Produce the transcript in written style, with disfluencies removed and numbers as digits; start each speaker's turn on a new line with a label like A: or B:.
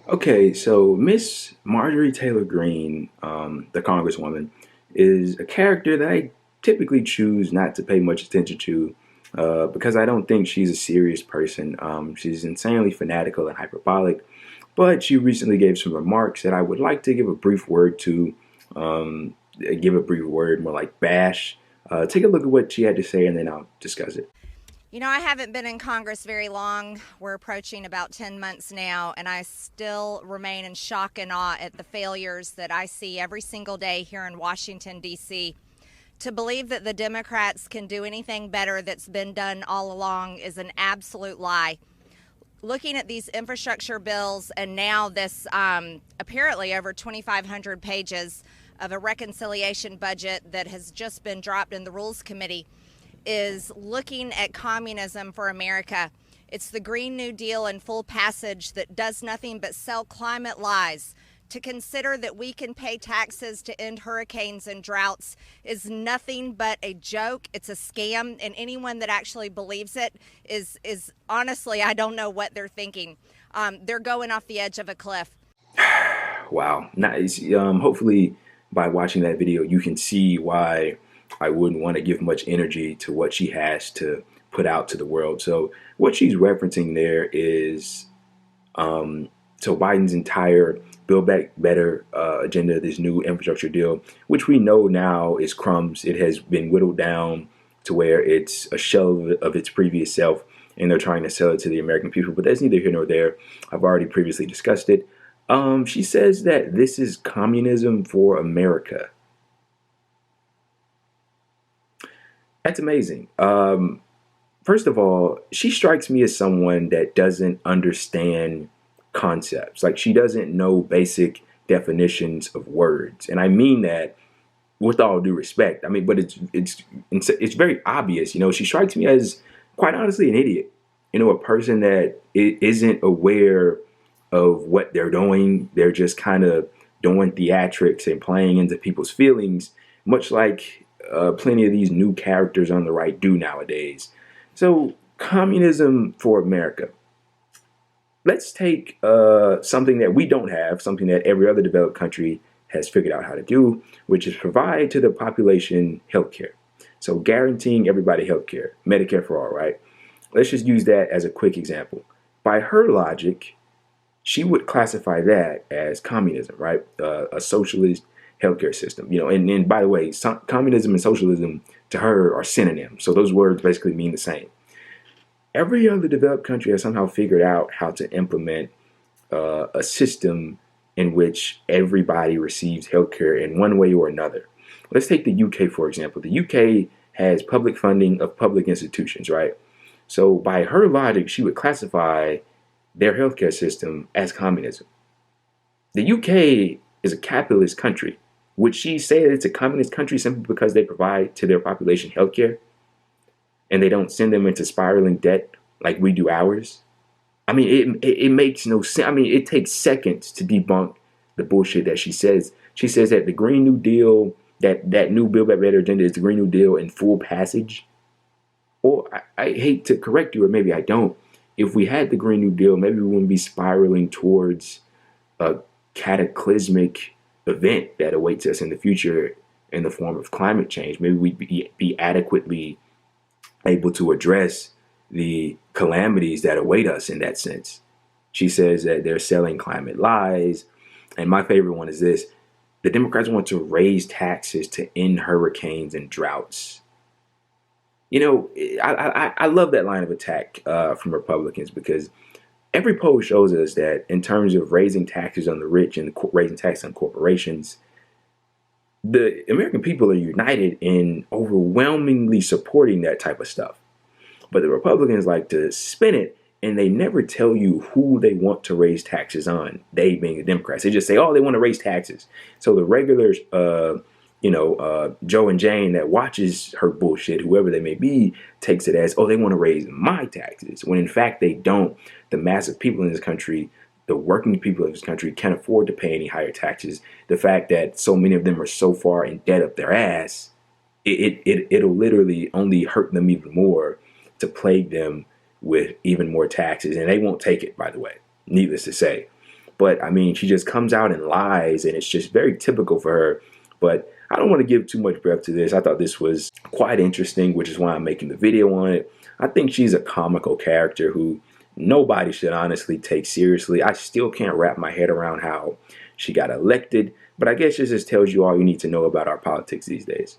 A: Okay, so Miss Marjorie Taylor Greene, the Congresswoman, is a character that I typically choose not to pay much attention to because I don't think she's a serious person. She's insanely fanatical and hyperbolic, but she recently gave some remarks that I would like to give a brief word to, give a brief word, more like bash. Take a look at what she had to say and then I'll discuss it.
B: You know, I haven't been in Congress very long. We're approaching about 10 months now, and I still remain in shock and awe at the failures that I see every single day here in Washington, D.C. To believe that the Democrats can do anything better that's been done all along is an absolute lie. Looking at these infrastructure bills and now this apparently over 2,500 pages of a reconciliation budget that has just been dropped in the Rules Committee is looking at communism for America. It's the Green New Deal in full passage that does nothing but sell climate lies. To consider that we can pay taxes to end hurricanes and droughts is nothing but a joke. It's a scam, and anyone that actually believes it is honestly, I don't know what they're thinking. They're going off the edge of a cliff.
A: Wow. Nice. Hopefully, by watching that video, you can see why I wouldn't want to give much energy to what she has to put out to the world. So, what she's referencing there is so Biden's entire Build Back Better agenda, this new infrastructure deal, which we know now is crumbs. It has been whittled down to where it's a shell of its previous self, and they're trying to sell it to the American people. But that's neither here nor there. I've already previously discussed it. She says that this is communism for America. That's amazing. First of all, she strikes me as someone that doesn't understand concepts. Like she doesn't know basic definitions of words, and I mean that with all due respect. I mean, but it's very obvious. You know, she strikes me as quite honestly an idiot. You know, a person that isn't aware of what they're doing. They're just kind of doing theatrics and playing into people's feelings, much like plenty of these new characters on the right do nowadays. So, communism for America. Let's take something that we don't have, something that every other developed country has figured out how to do, which is provide to the population health care. So, guaranteeing everybody health care, Medicare for all, right? Let's just use that as a quick example. By her logic, she would classify that as communism, right? A socialist healthcare system. You know, and by the way, communism and socialism to her are synonyms. So those words basically mean the same. Every other developed country has somehow figured out how to implement a system in which everybody receives healthcare in one way or another. Let's take the UK, for example. The UK has public funding of public institutions, right? So by her logic, she would classify their healthcare system as communism. The UK is a capitalist country. Would she say that it's a communist country simply because they provide to their population healthcare and they don't send them into spiraling debt like we do ours? I mean, it makes no sense. I mean, it takes seconds to debunk the bullshit that she says. She says that the Green New Deal, that new Build Back Better agenda is the Green New Deal in full passage. Or I hate to correct you, or maybe I don't. If we had the Green New Deal, maybe we wouldn't be spiraling towards a cataclysmic event that awaits us in the future in the form of climate change. Maybe we'd be adequately able to address the calamities that await us in that sense. She says that they're selling climate lies. And my favorite one is this: the Democrats want to raise taxes to end hurricanes and droughts. You know, I love that line of attack from Republicans because every poll shows us that in terms of raising taxes on the rich and raising taxes on corporations, the American people are united in overwhelmingly supporting that type of stuff. But the Republicans like to spin it and they never tell you who they want to raise taxes on, they being the Democrats. They just say, oh, they want to raise taxes. So the regular Joe and Jane that watches her bullshit, whoever they may be, takes it as, oh, they want to raise my taxes, when in fact they don't. The massive people in this country, the working people in this country, can't afford to pay any higher taxes. The fact that so many of them are so far in debt up their ass, it'll literally only hurt them even more to plague them with even more taxes. And they won't take it, by the way, needless to say. But I mean, she just comes out and lies, and it's just very typical for her. But I don't want to give too much breath to this. I thought this was quite interesting, which is why I'm making the video on it. I think she's a comical character who nobody should honestly take seriously. I still can't wrap my head around how she got elected, but I guess this just tells you all you need to know about our politics these days.